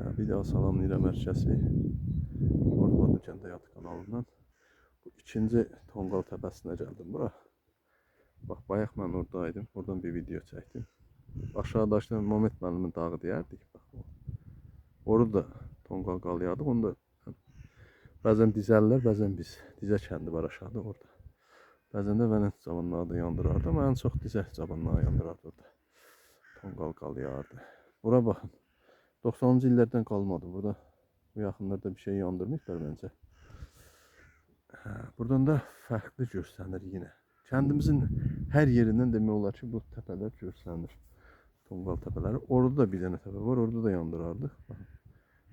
Bir daha salamlayıram hər kəsi. Ordubadı Kənd Həyatı kanalından. Bu ikinci Tonqal təpəsinə gəldim bura. Bax, bayaq mən oradaydım. Oradan bir video çəkdim. Aşağıda Mehmet müəllimin dağı deyərdik. Bax, orada da Tonqal qalayardıq. Onu da bəzən dizərlər, bəzən biz. Dizə kəndi var aşağıda orada. Bəzən də Vənət cavanları da yandırardı. Amma ən çox Dizə cavanları yandırardı orada. Tonqal qalayardı. Bura baxın. 90-cı illərdən qalmadı. Burada bu yaxınlarda bir şey yandırmışlar məncə. Buradan da fərqli görsənir yenə. Kəndimizin hər yerindən demək olar ki, bu təpələr görsənir. Tonqal təpələri. Orada da bir dənə təpə var. Orada da yandırardı.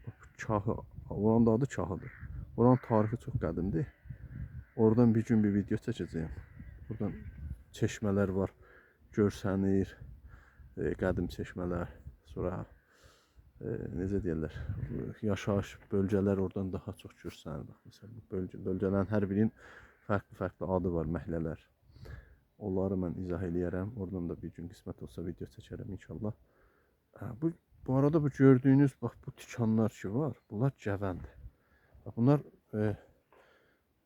Bax, Kahı. Oranın da adı Kahıdır. Oranın tarixi çox qədimdir. Oradan bir gün bir video çəkəcəyim. Buradan çeşmələr var. Görsənir. Qədim çeşmələr. Sonra necə deyirlər, yaşayış bölgələr oradan daha çox görsənir. Bax, məsələn, bu bölgələrin hər birinin fərqli adı var, məhəllələr. Onları mən izah eləyərəm. Oradan da bir gün qismət olsa video çəkərəm inşallah. Bu arada bu gördüyünüz, bax, bu tikanlar ki var, bunlar cəvəndir. Bax, bunlar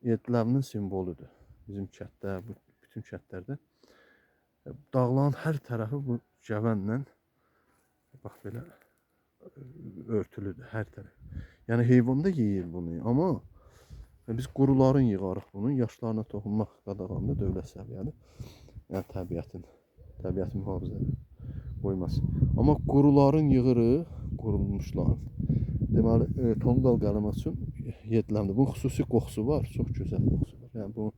Yedləvinin simvoludur. Bizim kətdə, bütün kətlərdə. Dağların hər tərəfi bu cəvənlə, bax, belə örtülüdür hər tərəf. Yəni heyvan da yeyir bunu, amma biz quruların yığarıq bunu. Yaşlarına toxunmaq qadağandır dövlət səviyyəli. Yəni təbiətin mühafizə qoyması. Amma quruların yığırıq, qurulmuşların. Deməli, Tonqal qalamaq üçün Yedləmdir. Bunun xüsusi qoxusu var, çox gözəl qoxusu var. Yəni bu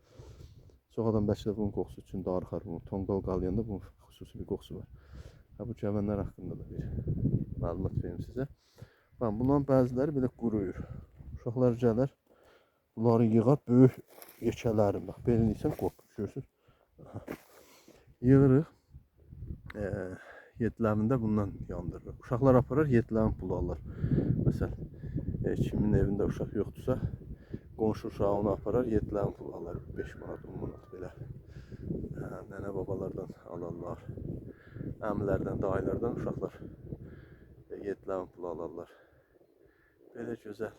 çox adam bəlkə də bunun qoxusu üçün darıxar. Tonqal qalayanda bunun xüsusi bir qoxusu var. Bu cəvənlər haqqında da bir məlumat verim sizə. Bunların bəziləri belə quruyur. Uşaqlar gələr, bunları yığar, böyük yekələrin. Bax, belini isə qopur, görürsünüz. Yığırıq, Yedləvində bundan yandırırıq. Uşaqlar aparar, Yedləvin pulu alır. Məsələn, kimin evində uşaq yoxdursa, qonşu uşağı onu aparar, Yedləvin pulu alır. 5 manat, 10 manat belə. Nənə babalardan alırlar. Əmilərdən, dayılardan uşaqlar Yedləvin pulu alırlar. Belə gözəl.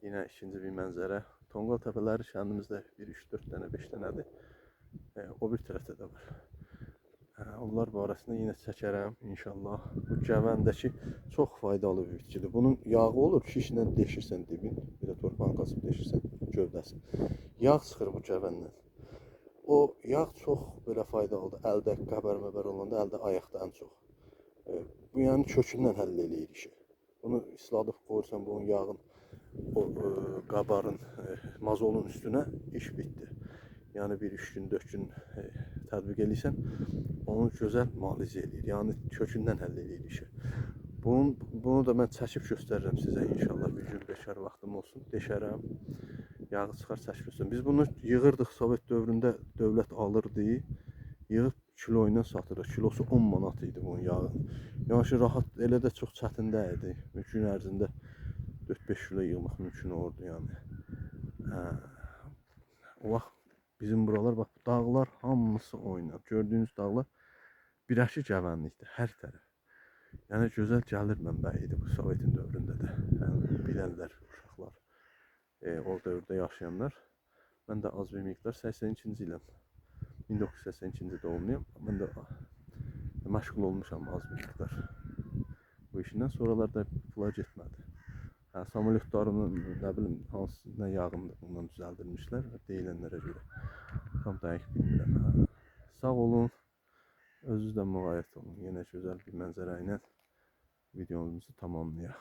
Yine ikinci bir mənzərə. Tonqal təpələri kəndimizdə 1, 3, 4 dənə, 5 dənədir. O bir tərəfdə də var. Onlar barəsində yenə çəkərəm inşallah. Bu cəvəndəki çox faydalı bir bitkidir. Bunun yağı olur, şişlə deşirsən dibin. Bir də torpağın qasıb deşirsən gövdəsini. Yağ çıxır bu cəvəndən. O yağ çox belə faydalıdır. Əldə qəbər-məbər olanda, əldə, ayaqda ən çox. Bu yəni kökündən həll eləyir işi. Bunu isladıb qoyursan bunun yağın, o qabarın, mazolun üstünə iş bitdi. Yəni bir 3 gün, 4 gün tədbiq eləyirsən, onu gözəl müalicə eləyir. Yəni kökündən həll eləyir işi. Bunu da mən çəkib göstərirəm sizə inşallah. Bir gün bekar vaxtım olsun, deşərəm. Yağı çıxar çəkib göstərirəm. Biz bunu yığırdıq Sovet dövründə, dövlət alırdı. Yığıb kilo ilə satırıq. Kilosu 10 manat idi bunun yağı. Yəni rahat, elə də çox çətin deyildi. Gün ərzində 4-5 kilo yığmaq mümkün olurdu yəni. O vaxt bizim buralar, bax, dağlar hamısı oynar. Gördüyünüz dağlar birəşi cəvənlikdir, hər tərəf. Yəni gözəl gəlir mənbəyi idi bu Sovetin dövründə də. Yəni bilənlər, uşaqlar, o dövrdə yaşayanlar. Mən də az bir miqdar 82-ci iləm. 1982-ci doğumluyum. Mən də məşğul olmuşam az bir miqdar bu işindən. Sonralarda pula getmədi. Samolyotlarının, nə bilim, hansı nə yağını bundan düzəldirmişlər deyilənlərə görə. Tam dəqiq bilmirəm. Sağ olun, özünüzdən müğayət olun. Yenə gözəl bir mənzərə ilə videomuzu tamamlayaq.